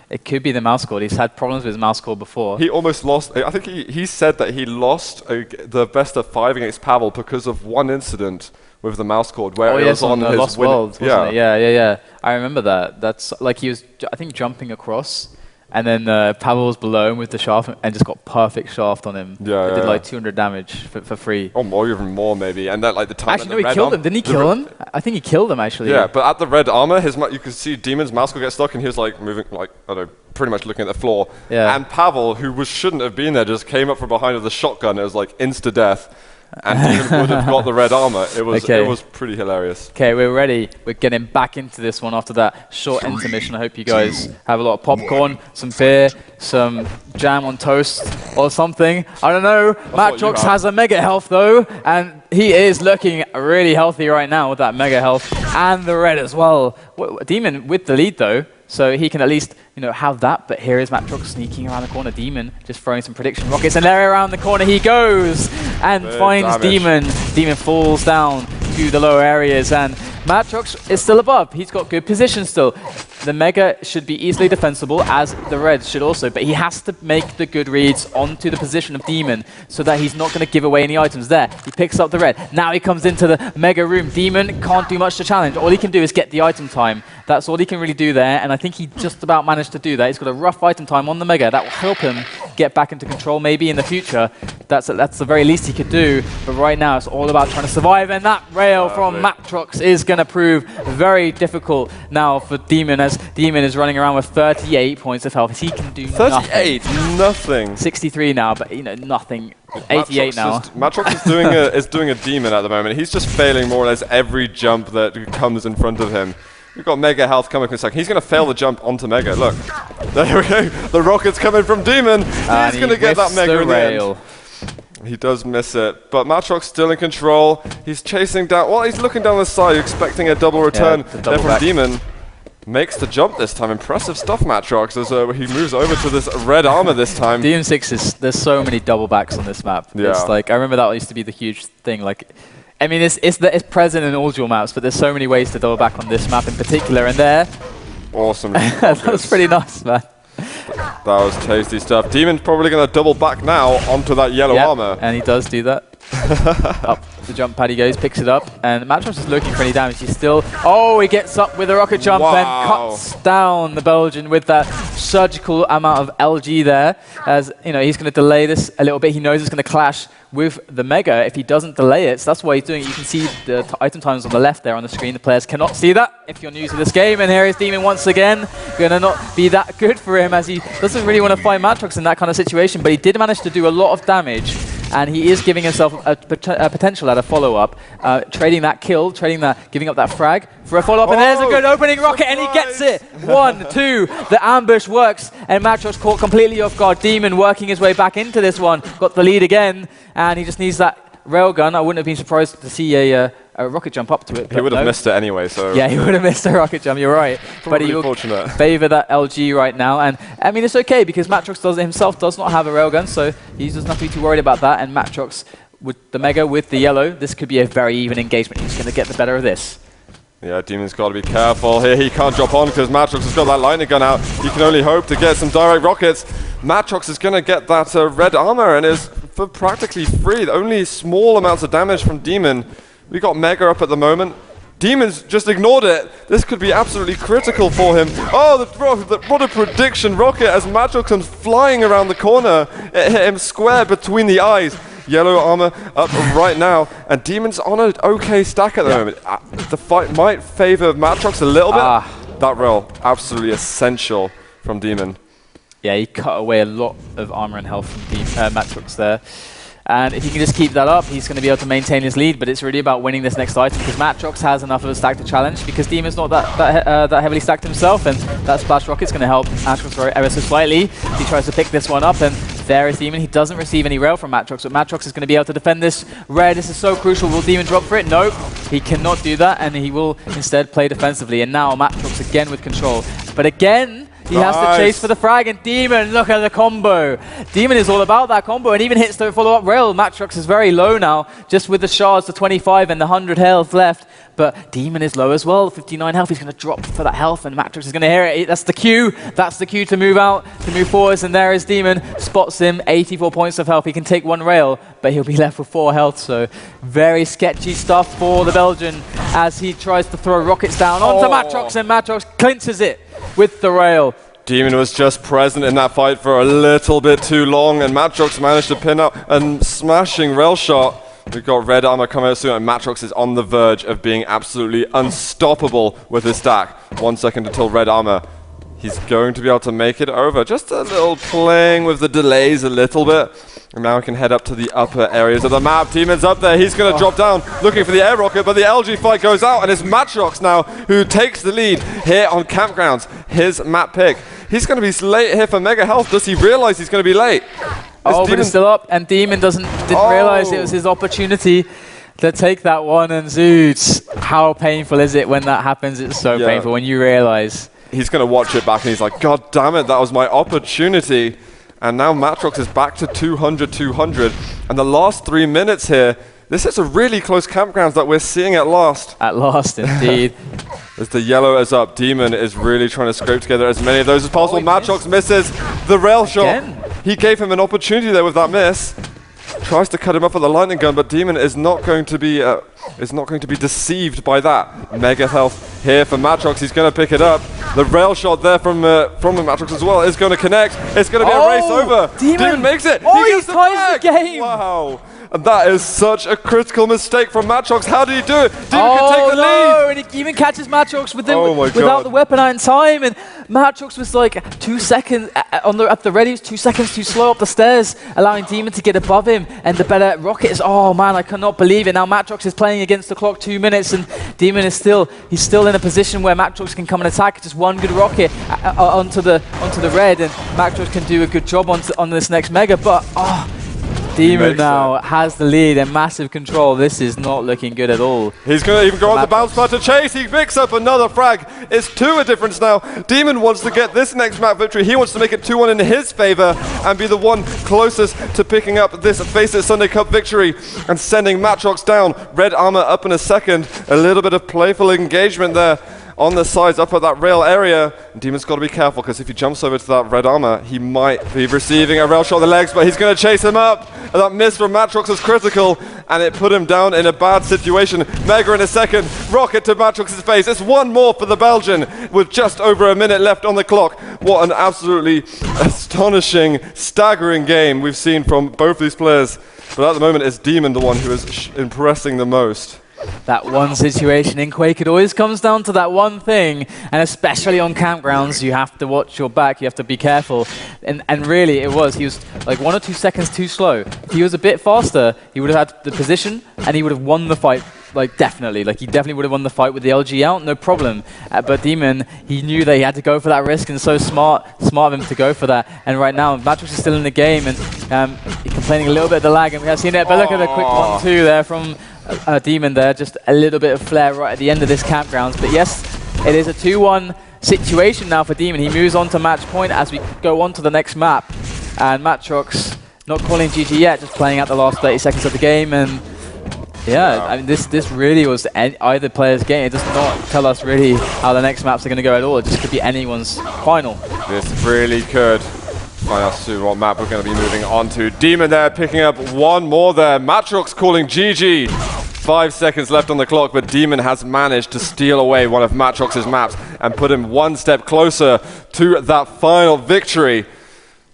It could be the mouse cord. He's had problems with his mouse cord before. He almost lost. I think he said that he lost the best of 5 against Pavel because of one incident with the mouse cord where it was on his Lost World, wasn't it? Yeah. I remember that. That's like he was, I think, jumping across. And then Pavel was below him with the shaft and just got perfect shaft on him. Yeah, it did like 200 damage for free. Or more, even more maybe. And that like the time. Actually, no, he killed him. Didn't he kill him? I think he killed him actually. Yeah, but at the red armor, you could see dem0n's mouse cord get stuck, and he was like moving, like I don't know, pretty much looking at the floor. Yeah. And Pavel, who shouldn't have been there, just came up from behind with a shotgun. It was like insta death. And dem0n would have got the red armor. It was pretty hilarious. Okay, we're ready. We're getting back into this one after that short intermission. I hope you guys have a lot of popcorn, some beer, some jam on toast or something. I don't know. matr0x has a mega health though, and he is looking really healthy right now with that mega health and the red as well. dem0n with the lead though, so he can at least have that. But here is matr0x sneaking around the corner. dem0n just throwing some prediction rockets, and there around the corner he goes and finds dem0n. dem0n falls down to the lower areas, and matr0x is still above. He's got good position still. The mega should be easily defensible, as the red should also, but he has to make the good reads onto the position of dem0n so that he's not going to give away any items there. He picks up the red. Now he comes into the mega room. dem0n can't do much to challenge. All he can do is get the item time. That's all he can really do there, and I think he just about managed to do that. He's got a rough item time on the mega. That will help him get back into control maybe in the future. That's the very least he could do, but right now it's all about trying to survive, and that rail from matr0x is going to prove very difficult now for dem0n, as dem0n is running around with 38 points of health. He can do 38, nothing. 63 now, but nothing. 88 now. matr0x is doing a dem0n at the moment. He's just failing more or less every jump that comes in front of him. We've got mega health coming in a second. He's going to fail the jump onto mega. Look, there we go. The rocket's coming from dem0n. He's going to get that mega in the end. He does miss it, but matr0x still in control. He's chasing down. Well, he's looking down the side, expecting a double return there from dem0n. Makes the jump this time. Impressive stuff, matr0x, as he moves over to this red armor this time. dem6 there's so many double backs on this map. Yeah. It's like, I remember that used to be the huge thing. Like, I mean, it's present in all dual maps, but there's so many ways to double back on this map in particular. And there, awesome. That was pretty nice, man. That was tasty stuff. dem0n's probably going to double back now onto that yellow armor. And he does do that. Up the jump pad he goes, picks it up, and matr0x is looking for any damage. He's still... Oh, he gets up with a rocket jump and cuts down the Belgian with that surgical amount of LG there. As he's going to delay this a little bit. He knows it's going to clash with the mega if he doesn't delay it. So that's why he's doing it. You can see the item times on the left there on the screen. The players cannot see that if you're new to this game. And here is dem0n once again. Going to not be that good for him, as he doesn't really want to fight matr0x in that kind of situation. But he did manage to do a lot of damage. And he is giving himself a potential at a follow-up, trading that kill, giving up that frag for a follow-up. And there's a good opening rocket, and he gets it. 1, 2, the ambush works, and matr0x caught completely off guard. dem0n working his way back into this one, got the lead again, and he just needs that railgun. I wouldn't have been surprised to see a rocket jump up to it. He would have missed it anyway, so... Yeah, he would have missed a rocket jump, you're right. But he will favor that LG right now. And I mean, it's okay, because matr0x himself does not have a railgun, so he doesn't have to be too worried about that. And matr0x with the mega, with the yellow, this could be a very even engagement. He's going to get the better of this. Yeah, dem0n's got to be careful here. He can't drop on because matr0x has got that lightning gun out. He can only hope to get some direct rockets. matr0x is going to get that red armor and is for practically free. Only small amounts of damage from dem0n. We got mega up at the moment. dem0n's just ignored it. This could be absolutely critical for him. Oh, what a prediction rocket as matr0x comes flying around the corner. It hit him square between the eyes. yellow armor up right now, and dem0n's on an okay stack at the moment. The fight might favor matr0x a little bit. That rail, absolutely essential from dem0n. Yeah, he cut away a lot of armor and health from matr0x there. And if he can just keep that up, he's going to be able to maintain his lead. But it's really about winning this next item, because matr0x has enough of a stack to challenge, because dem0n's not that heavily stacked himself, and that splash rocket's going to help matr0x ever so slightly. He tries to pick this one up, and there is dem0n. He doesn't receive any rail from matr0x, but matr0x is going to be able to defend this red. This is so crucial. Will dem0n drop for it? Nope. He cannot do that, and he will instead play defensively. And now matr0x again with control. But again, he has to chase for the frag, and dem0n, look at the combo. dem0n is all about that combo, and even hits the follow-up rail. matr0x is very low now, just with the shards to 25 and the 100 health left. But dem0n is low as well, 59 health. He's going to drop for that health, and matr0x is going to hear it. That's the cue. That's the cue to move out, to move forwards, and there is dem0n. Spots him, 84 points of health. He can take one rail, but he'll be left with 4 health. So very sketchy stuff for the Belgian as he tries to throw rockets down onto matr0x, and matr0x clinches it with the rail. dem0n was just present in that fight for a little bit too long, and matr0x managed to pin up a smashing rail shot. We've got red armor coming out soon, and matr0x is on the verge of being absolutely unstoppable with his stack. 1 second until red armor. He's going to be able to make it over. Just a little playing with the delays a little bit. And now we can head up to the upper areas of the map. dem0n's up there. He's going to drop down looking for the air rocket, but the LG fight goes out, and it's matr0x now who takes the lead here on Campgrounds. His map pick. He's going to be late here for Mega Health. Does he realize he's going to be late? But it's still up, and dem0n didn't realize it was his opportunity to take that one, and Zoots, how painful is it when that happens? It's so painful when you realize. He's going to watch it back, and he's like, God damn it, that was my opportunity. And now matr0x is back to 200. And the last 3 minutes here, this is a really close Campgrounds that we're seeing at last. At last, indeed. As the yellow is up, dem0n is really trying to scrape together as many of those as possible. matr0x misses the rail shot. He gave him an opportunity there with that miss. Tries to cut him up with the lightning gun, but dem0n is not going to be deceived by that. Mega health here for matr0x. He's going to pick it up. The rail shot there from the matr0x as well is going to connect. It's going to be a race over. dem0n makes it. He gets the flag. The game. Wow. And that is such a critical mistake from matr0x. How did he do it? dem0n can take the lead. And he even catches matr0x without the weapon out in time. And matr0x was like 2 seconds at the ready, 2 seconds too slow up the stairs, allowing dem0n to get above him. And the better rocket is, oh man, I cannot believe it. Now matr0x is playing against the clock, 2 minutes, and dem0n is still in a position where matr0x can come and attack. Just one good rocket onto the red, and matr0x can do a good job on this next mega. But dem0n now has the lead and massive control. This is not looking good at all. He's going to even go on the bounce pad to chase. He picks up another frag. It's 2 a difference now. dem0n wants to get this next map victory. He wants to make it 2-1 in his favor and be the one closest to picking up this FACEIT Sunday Cup victory and sending matr0x down. Red armor up in a second. A little bit of playful engagement there on the sides up at that rail area. dem0n's got to be careful, because if he jumps over to that red armor, he might be receiving a rail shot in the legs, but he's going to chase him up. And that miss from matr0x was critical, and it put him down in a bad situation. Mega in a second, rocket to matr0x's face. It's one more for the Belgian with just over a minute left on the clock. What an absolutely astonishing, staggering game we've seen from both these players. But at the moment, it's dem0n the one who is impressing the most. That one situation in Quake, it always comes down to that one thing, and especially on Campgrounds, you have to watch your back, you have to be careful. And really, he was like 1 or 2 seconds too slow. If he was a bit faster, he would have had the position, and he would have won the fight. Definitely would have won the fight with the LG out, no problem. But dem0n, he knew that he had to go for that risk, and so smart of him to go for that. And right now, matr0x is still in the game, and he's complaining a little bit of the lag, and we have seen it. But look at the quick 1-2 there from dem0n there, just a little bit of flair right at the end of this Campgrounds. But yes, it is a 2-1 situation now for dem0n. He moves on to match point as we go on to the next map. And matr0x not calling GG yet, just playing out the last 30 seconds of the game. And yeah, I mean, this really was either player's game. It does not tell us really how the next maps are going to go at all. It just could be anyone's final. This really could find us to what map we're going to be moving on to. dem0n there picking up one more there. matr0x calling GG. 5 seconds left on the clock, but dem0n has managed to steal away one of matr0x's maps and put him one step closer to that final victory.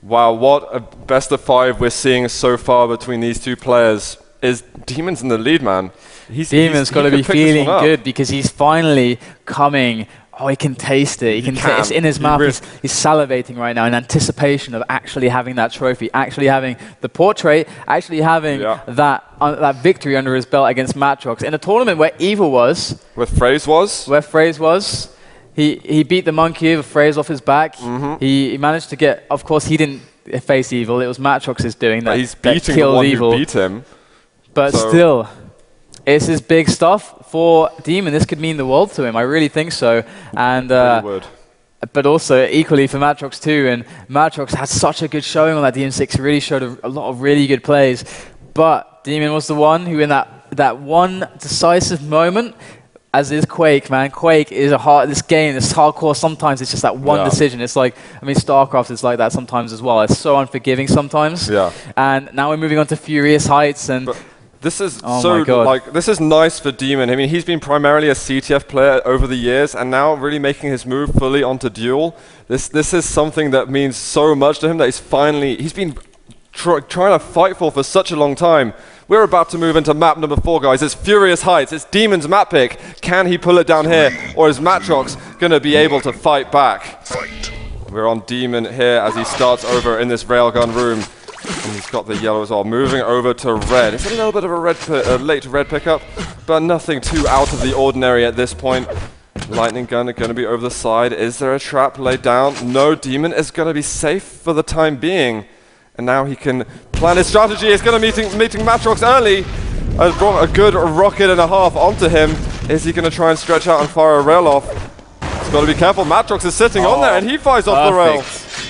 Wow, what a best of 5 we're seeing so far between these two players. Is dem0n's in the lead, man. dem0n's got to be feeling good because he's finally coming. Oh, he can taste it. He can. It's in his mouth. He's salivating right now in anticipation of actually having that trophy, actually having the portrait, actually having that victory under his belt against matr0x in a tournament where Evil was. Where FaCEIT was. Where FaCEIT was. He beat the monkey with FaCEIT off his back. He managed to get. Of course, he didn't face Evil. It was matr0x's doing that. He's beating killed the one Evil. who beat him. But still, this is big stuff for dem0n. This could mean the world to him. I really think so. And but also equally for matr0x too. And matr0x had such a good showing on that DM6. Really showed a lot of really good plays. But dem0n was the one who, in that one decisive moment, as is Quake, man. Quake is this game, this hardcore. Sometimes it's just that one decision. It's like, I mean, StarCraft is like that sometimes as well. It's so unforgiving sometimes. Yeah. And now we're moving on to Furious Heights and. This is this is nice for dem0n. I mean, he's been primarily a CTF player over the years, and now really making his move fully onto Duel. This is something that means so much to him that he's been trying to fight for such a long time. We're about to move into map number 4, guys. It's Furious Heights. It's dem0n's map pick. Can he pull it down here, or is matr0x going to be able to fight back? We're on dem0n here as he starts over in this railgun room. And he's got the yellow as well, moving over to red. It's a little bit of a late red pickup, but nothing too out of the ordinary at this point. Lightning gun going to be over the side. Is there a trap laid down? No, dem0n is going to be safe for the time being. And now he can plan his strategy. He's going to meeting matr0x early. A good rocket and a half onto him. Is he going to try and stretch out and fire a rail off? He's got to be careful. matr0x is sitting on there and he fires off the rail.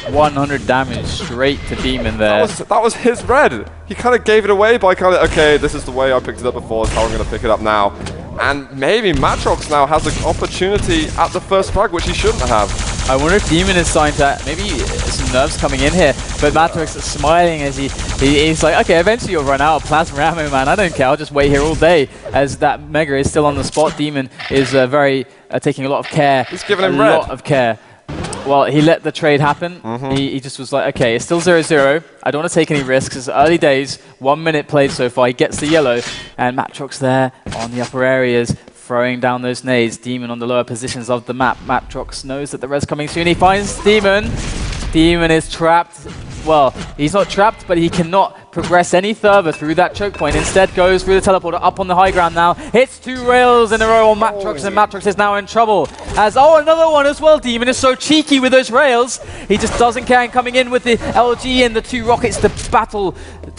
100 damage straight to dem0n there. That was his red. He kind of gave it away by okay, this is the way I picked it up before, it's how I'm going to pick it up now. And maybe matr0x now has an opportunity at the first frag, which he shouldn't have. I wonder if dem0n is starting to, maybe some nerves coming in here, but matr0x is smiling as he's like, okay, eventually you'll run out of plasma ammo, man. I don't care, I'll just wait here all day. As that Mega is still on the spot, dem0n is taking a lot of care. He's giving him red. A lot of care. Well, he let the trade happen. He just was like, okay, it's still 0-0. I don't want to take any risks. It's early days. 1 minute played so far. He gets the yellow. And matr0x there on the upper areas, throwing down those nades. dem0n on the lower positions of the map. matr0x knows that the red's coming soon. He finds dem0n. dem0n is trapped. Well, he's not trapped, but he cannot progress any further through that choke point. Instead goes through the teleporter up on the high ground now. Hits 2 rails in a row on matr0x, and matr0x is now in trouble. As, another one as well. dem0n is so cheeky with those rails. He just doesn't care, and coming in with the LG and the 2 rockets to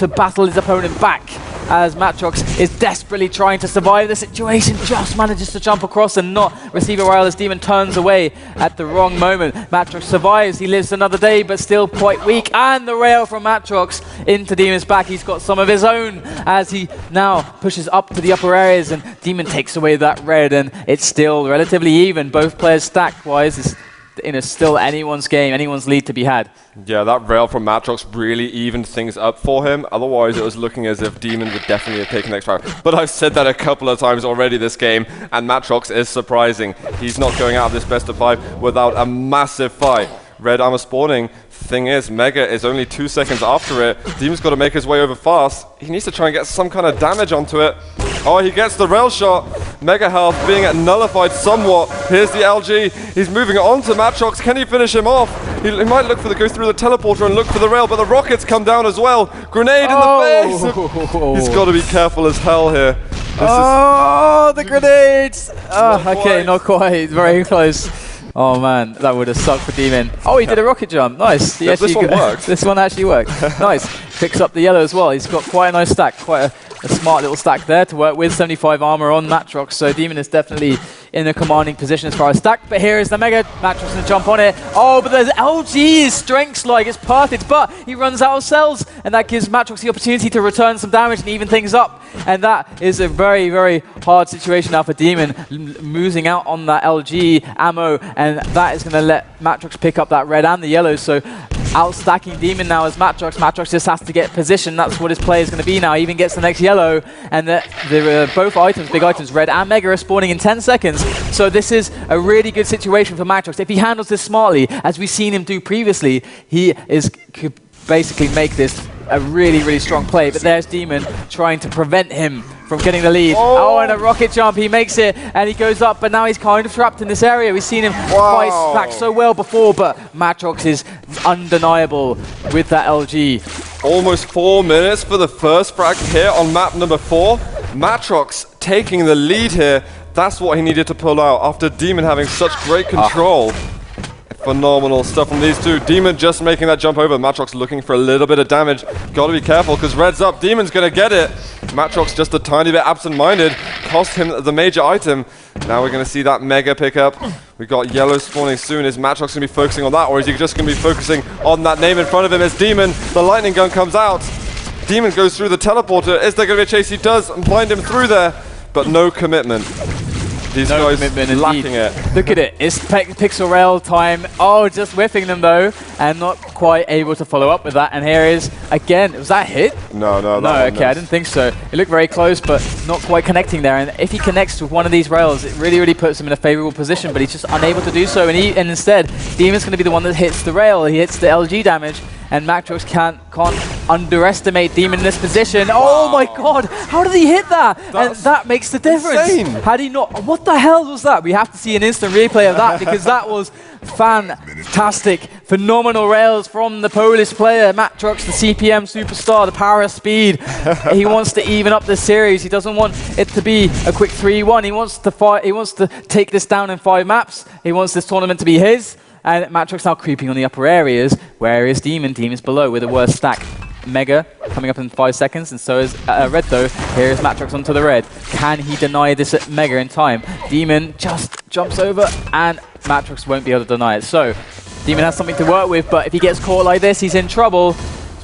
battle his opponent back. As matr0x is desperately trying to survive the situation, just manages to jump across and not receive a rail as dem0n turns away at the wrong moment. matr0x survives, he lives another day, but still quite weak. And the rail from matr0x into dem0n's back. He's got some of his own as he now pushes up to the upper areas, and dem0n takes away that red, and it's still relatively even. Both players stack-wise, it's still anyone's game, anyone's lead to be had. Yeah, that rail from matr0x really evened things up for him. Otherwise, it was looking as if dem0n would definitely have taken the next round. But I've said that a couple of times already this game, and matr0x is surprising. He's not going out of this best of 5 without a massive fight. Red armor spawning. Thing is, Mega is only 2 seconds after it. dem0n's got to make his way over fast. He needs to try and get some kind of damage onto it. Oh, he gets the rail shot. Mega health being nullified somewhat. Here's the LG. He's moving on to matr0x. Can he finish him off? He might go through the teleporter and look for the rail, but the rockets come down as well. Grenade in the face. He's got to be careful as hell here. The grenades. Okay, not quite. Very close. Oh man, that would have sucked for dem0n. Oh, he did a rocket jump. Nice. This one worked. This one actually worked. Nice. Picks up the yellow as well. He's got quite a nice stack. Quite a smart little stack there to work with. 75 armor on matr0x. So dem0n is definitely in a commanding position as far as stack. But here is the Mega. matr0x going to jump on it. Oh, but there's LG's strengths like it's perfect. But he runs out of cells. And that gives matr0x the opportunity to return some damage and even things up. And that is a very, very hard situation now for dem0n. Losing out on that LG ammo. And that is going to let matr0x pick up that red and the yellow. So outstacking dem0n now as matr0x. matr0x just has to get position. That's what his play is going to be now. He even gets the next yellow. And both items, big items, red and Mega, are spawning in 10 seconds. So this is a really good situation for matr0x. If he handles this smartly, as we've seen him do previously, he could basically make this a really, really strong play. But there's dem0n trying to prevent him from getting the lead. Oh, and a rocket jump. He makes it, and he goes up, but now he's kind of trapped in this area. We've seen him fight Stack so well before, but matr0x is undeniable with that LG. Almost 4 minutes for the first frag here on map number 4. matr0x taking the lead here. That's what he needed to pull out after dem0n having such great control. Phenomenal stuff from these two. dem0n just making that jump over. matr0x looking for a little bit of damage. Got to be careful because red's up. dem0n's going to get it. matr0x just a tiny bit absent-minded. Cost him the major item. Now we're going to see that mega pickup. We got yellow spawning soon. Is matr0x going to be focusing on that, or is he just going to be focusing on that name in front of him? As dem0n, the lightning gun comes out. dem0n goes through the teleporter. Is there going to be a chase? He does blind him through there, but no commitment. These guys lacking it. Look at it. It's pixel rail time. Oh, just whiffing them though, and not quite able to follow up with that. And here is again. Was that a hit? No. Okay, I didn't think so. It looked very close, but not quite connecting there. And if he connects with one of these rails, it really, really puts him in a favorable position. But he's just unable to do so. And instead, dem0n's going to be the one that hits the rail. He hits the LG damage. And matr0x can't underestimate dem0n in this position. Wow. Oh my god, how did he hit that? And that makes the difference. Insane. Had he not, what the hell was that? We have to see an instant replay of that because that was fantastic. Phenomenal rails from the Polish player, matr0x, the CPM superstar, the power of speed. He wants to even up the series. He doesn't want it to be a quick 3-1. He wants to fight. He wants to take this down in 5 maps. He wants this tournament to be his. And matr0x now creeping on the upper areas. Where is dem0n? dem0n's below with a worse stack. Mega coming up in 5 seconds, and so is red though. Here is matr0x onto the red. Can he deny this at mega in time? dem0n just jumps over, and matr0x won't be able to deny it. So dem0n has something to work with, but if he gets caught like this, he's in trouble.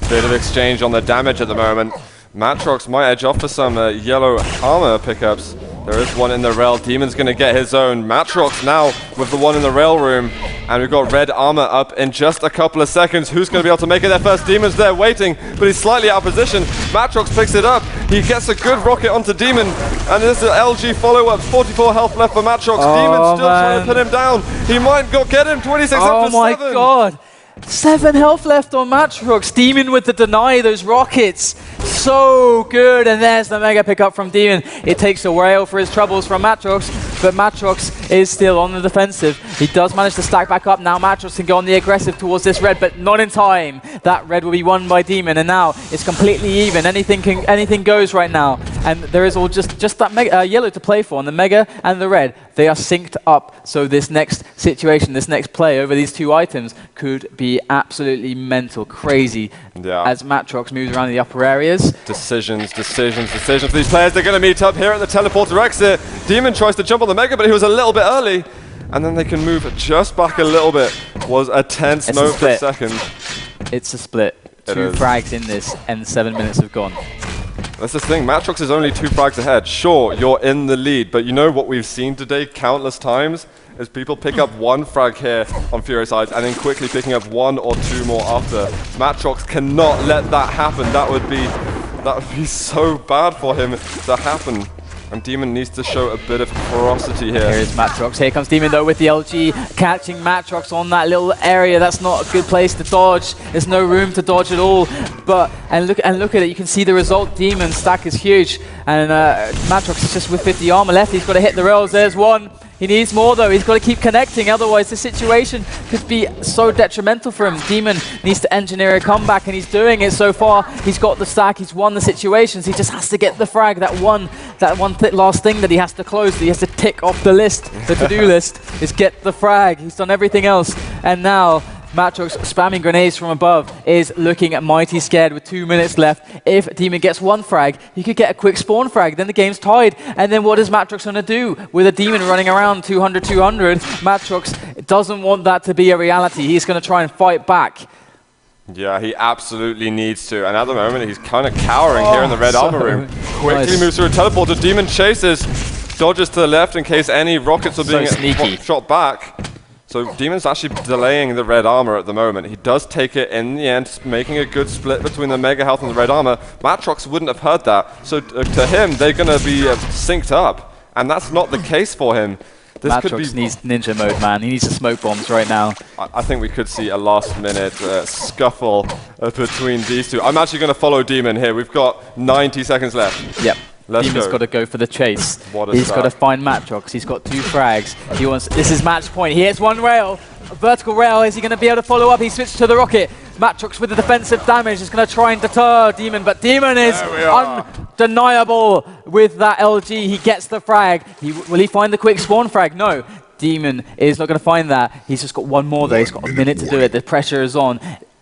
Bit of exchange on the damage at the moment. matr0x might edge off for some yellow armor pickups. There is one in the rail. dem0n's going to get his own. matr0x now with the one in the rail room. And we've got red armor up in just a couple of seconds. Who's going to be able to make it there first? dem0n's there waiting, but he's slightly out of position. matr0x picks it up. He gets a good rocket onto dem0n. And there's an LG follow-up. 44 health left for matr0x. dem0n still trying to pin him down. He might get him. 26 up to 7. Oh my god. 7 health left on matr0x. dem0n with the deny, those rockets. So good. And there's the mega pickup from dem0n. It takes a while for his troubles from matr0x, but matr0x is still on the defensive. He does manage to stack back up. Now matr0x can go on the aggressive towards this red, but not in time. That red will be won by dem0n, and now it's completely even. Anything goes right now. And there is all just that mega, yellow to play for, and the mega and the red, they are synced up. So this next situation, this next play over these 2 items could be absolutely mental, crazy, as matr0x moves around in the upper areas. Decisions for these players. They're going to meet up here at the teleporter exit. dem0n tries to jump on the mega, but he was a little bit early. And then they can move just back a little bit. Was a tense moment for a second. It's a split. 2 frags in this, and 7 minutes have gone. That's the thing, matr0x is only 2 frags ahead. Sure, you're in the lead, but you know what we've seen today countless times is people pick up 1 frag here on Furious Eyes and then quickly picking up 1 or 2 more after. matr0x cannot let that happen. That would be so bad for him to happen. And dem0n needs to show a bit of ferocity here. Here is matr0x. Here comes dem0n though with the LG, catching matr0x on that little area. That's not a good place to dodge. There's no room to dodge at all. And look at it. You can see the result. dem0n's stack is huge, and matr0x is just with 50 armor left. He's got to hit the rails. There's one. He needs more though. He's got to keep connecting, otherwise the situation could be so detrimental for him. dem0n needs to engineer a comeback, and he's doing it so far. He's got the stack, he's won the situations. He just has to get the frag, that one last thing that he has to close, that he has to tick off the list, the to-do list, is get the frag. He's done everything else, and now matr0x spamming grenades from above is looking mighty scared with 2 minutes left. If dem0n gets 1 frag, he could get a quick spawn frag, then the game's tied. And then what is matr0x going to do with a dem0n running around 200-200? matr0x doesn't want that to be a reality. He's going to try and fight back. Yeah, he absolutely needs to. And at the moment, he's kind of cowering here in the red armor room. Quickly moves through a teleporter. dem0n chases, dodges to the left in case any rockets are being shot back. So dem0n's actually delaying the red armor at the moment. He does take it in the end, making a good split between the mega health and the red armor. matr0x wouldn't have heard that. So to him, they're going to be synced up. And that's not the case for him. This could be matr0x needs ninja mode, man. He needs the smoke bombs right now. I think we could see a last-minute scuffle between these two. I'm actually going to follow dem0n here. We've got 90 seconds left. Yep. Let's dem0n's go. got to go for the chase. He's got to find matr0x. He's got 2 frags. He wants. This is match point. He hits 1 rail. A vertical rail. Is he going to be able to follow up? He switched to the rocket. matr0x with the defensive damage is going to try and deter dem0n, but dem0n is undeniable with that LG. He gets the frag. Will he find the quick spawn frag? No. dem0n is not going to find that. He's just got 1 more though. He's got a minute to do it. The pressure is on.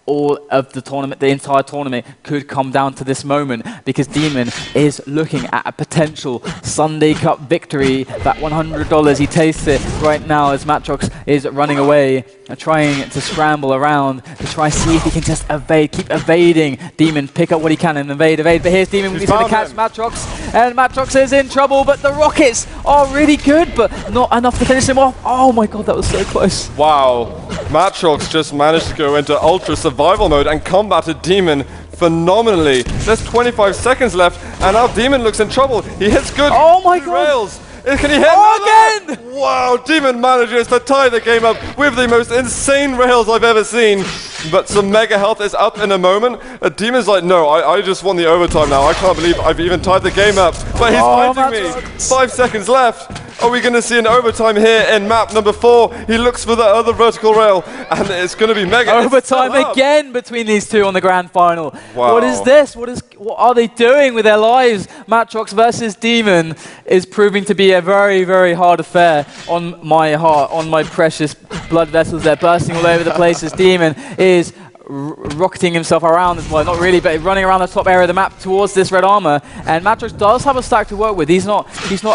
All of the tournament, the entire tournament could come down to this moment because dem0n is looking at a potential Sunday Cup victory. That $100, he tastes it right now as matr0x is running away and trying to scramble around to try and see if he can just evade, keep evading dem0n, pick up what he can and evade. But here's dem0n, he's going to catch matr0x, and matr0x is in trouble, but the rockets are really good, but not enough to finish him off. Oh my god, that was so close. Wow, matr0x just managed to go into ultra survival mode and combated dem0n phenomenally. There's 25 seconds left, and now dem0n looks in trouble. He hits good. Oh my god! Rails. Can he hit again? Wow, dem0n manages to tie the game up with the most insane rails I've ever seen. But some mega health is up in a moment. dem0n's like, no, I just won the overtime now. I can't believe I've even tied the game up. But he's fighting me. 5 seconds left. Are we going to see an overtime here in map number 4? He looks for the other vertical rail, and it's going to be mega. Overtime again between these two on the grand final. Wow. What is this? What are they doing with their lives? matr0x versus dem0n is proving to be a very, very hard affair on my heart, on my precious blood vessels. They're bursting all over the place as dem0n is rocketing himself around, well not really, but running around the top area of the map towards this red armor. And matr0x does have a stack to work with. He's not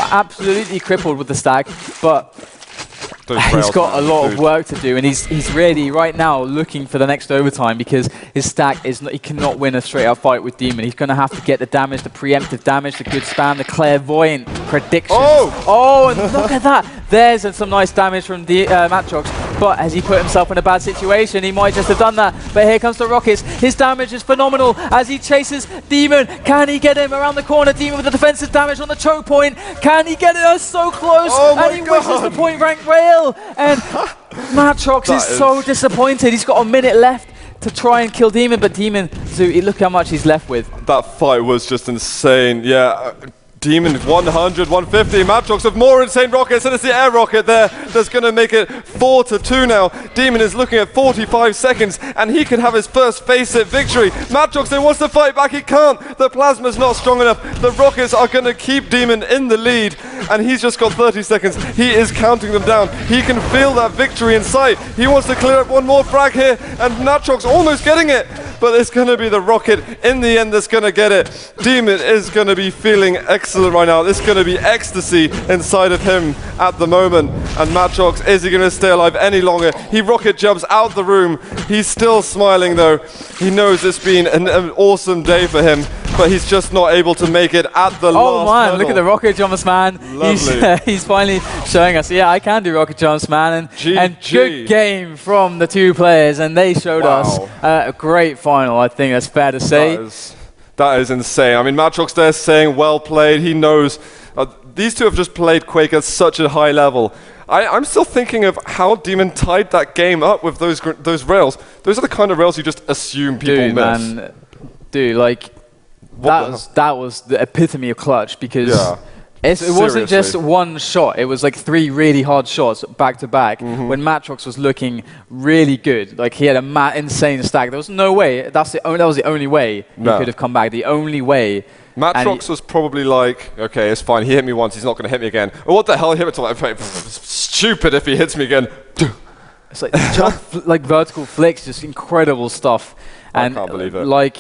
absolutely crippled with the stack, but he's got a lot of work to do, and he's really right now looking for the next overtime because his stack is he cannot win a straight up fight with dem0n. He's going to have to get the damage, the preemptive damage, the good spam, the clairvoyant predictions. Oh, and look at that! There's some nice damage from matr0x, but has he put himself in a bad situation? He might just have done that, but here comes the rockets. His damage is phenomenal as he chases dem0n. Can he get him around the corner? dem0n with the defensive damage on the choke point. Can he get it? Oh, so close! And he wishes the point rank rail. And matr0x is so disappointed. He's got a minute left to try and kill dem0n, but dem0n, look how much he's left with. That fight was just insane. Yeah. dem0n 100, 150, matr0x with more insane rockets, and it's the air rocket there that's going to make it 4-2 now. dem0n is looking at 45 seconds, and he can have his first FACEIT victory. matr0x wants to fight back, he can't. The plasma's not strong enough. The rockets are going to keep dem0n in the lead, and he's just got 30 seconds. He is counting them down. He can feel that victory in sight. He wants to clear up 1 more frag here, and matr0x almost getting it. But it's going to be the rocket in the end that's going to get it. dem0n is going to be feeling excellent right now. This is going to be ecstasy inside of him at the moment. And matr0x, is he going to stay alive any longer? He rocket jumps out the room. He's still smiling though. He knows it's been an awesome day for him, but he's just not able to make it at the last man, hurdle. Look at the rocket jumps, man. He's finally showing us, yeah, I can do rocket jumps, man. And good game from the 2 players, and they showed us a great final. I think that's fair to say. That is insane. I mean, matr0x there saying well played. He knows these two have just played Quake at such a high level. I'm still thinking of how dem0n tied that game up with those rails. Those are the kind of rails you just assume people miss. Man, dude, like that was the epitome of clutch because it wasn't just 1 shot. It was like 3 really hard shots back to back when matr0x was looking really good. Like he had a insane stack. There was no way. That was the only way he could have come back. The only way. matr0x was probably like, okay, it's fine. He hit me once. He's not going to hit me again. Oh, what the hell? He hit me twice. Stupid if he hits me again. It's like jump, like vertical flicks, just incredible stuff. And I can't believe it. Like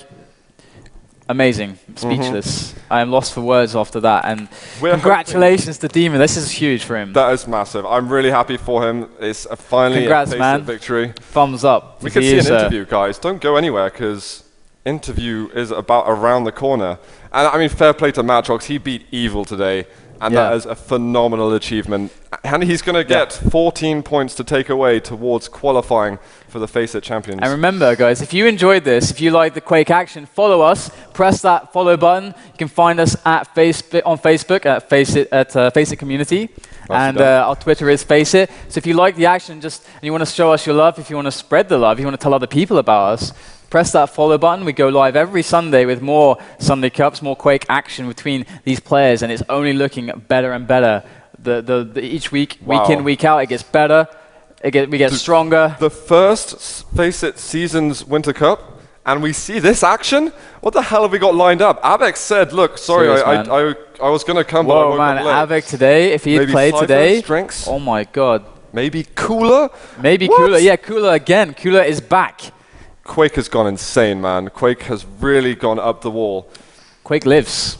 amazing, speechless. I am lost for words after that. And congratulations to dem0n. This is huge for him. That is massive. I'm really happy for him. It's finally a FACEIT victory. Thumbs up. We could see an interview, guys. Don't go anywhere because interview is about around the corner. And I mean, fair play to matr0x. He beat Evil today. And that is a phenomenal achievement. And he's going to get 14 points to take away towards qualifying for the FACEIT Champions. And remember, guys, if you enjoyed this, if you like the Quake action, follow us. Press that follow button. You can find us at on Facebook at FACEIT Community. And our Twitter is FACEIT. So if you like the action and you want to show us your love, if you want to spread the love, if you want to tell other people about us, press that follow button. We go live every Sunday with more Sunday Cups, more Quake action between these players, and it's only looking better and better. Each week, week in, week out, it gets better. We get stronger. The first FACEIT Seasons Winter Cup, and we see this action? What the hell have we got lined up? Avex said, look, sorry, I was going to come, but I woke up late. Avex today, if he had played today, Strengths? oh my god. Maybe Cooler? Maybe Cooler, yeah, Cooler again. Cooler is back. Quake has gone insane, man. Quake has really gone up the wall. Quake lives.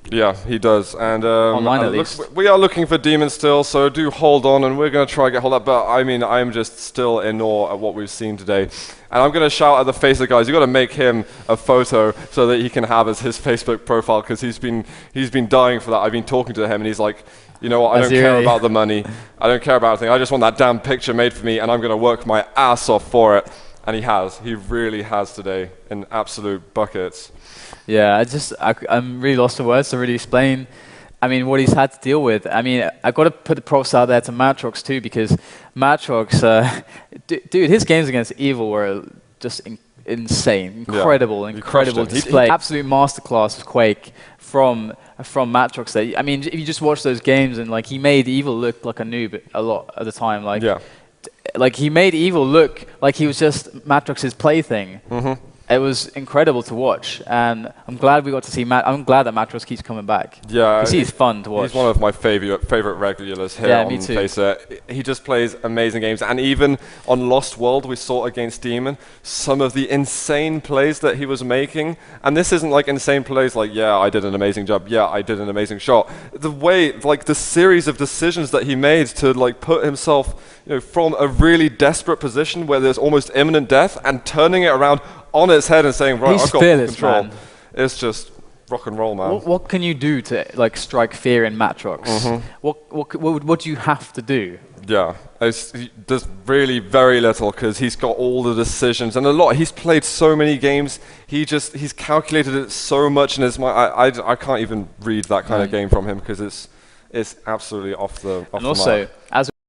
Yeah, he does. And online at least. We are looking for dem0n still, so do hold on, and we're going to try to get hold of that. But I mean, I'm just still in awe at what we've seen today. And I'm going to shout at the FACEIT guys. You've got to make him a photo so that he can have as his Facebook profile, because he's been dying for that. I've been talking to him, and he's like, you know what, I don't care about the money. I don't care about anything. I just want that damn picture made for me, and I'm going to work my ass off for it. And he has. He really has today in absolute buckets. Yeah, I'm really lost for words to really explain, I mean, what he's had to deal with. I mean, I've got to put the props out there to matr0x too, because matr0x, dude, his games against Evil were just insane, incredible display. Absolute masterclass of Quake from matr0x. I mean, if you just watch those games, and like, he made Evil look like a noob a lot at the time. Like, like he made Evil look like he was just matr0x's plaything. It was incredible to watch, and I'm glad we got to see I'm glad that matr0x keeps coming back. Yeah, because he's fun to watch. He's one of my favorite regulars here on FACEIT. He just plays amazing games, and even on Lost World, we saw against dem0n some of the insane plays that he was making. And this isn't like insane plays like, yeah, I did an amazing job, yeah, I did an amazing shot. The way, like, the series of decisions that he made to like put himself, you know, from a really desperate position where there's almost imminent death, and turning it around on its head and saying, right, I've got control. Man. It's just rock and roll, man. What can you do to like strike fear in matr0x? What do you have to do? Yeah, there's really very little, because he's got all the decisions and a lot. He's played so many games. He's calculated it so much in his mind. I can't even read that kind of game from him, because it's absolutely off the mark. Also, as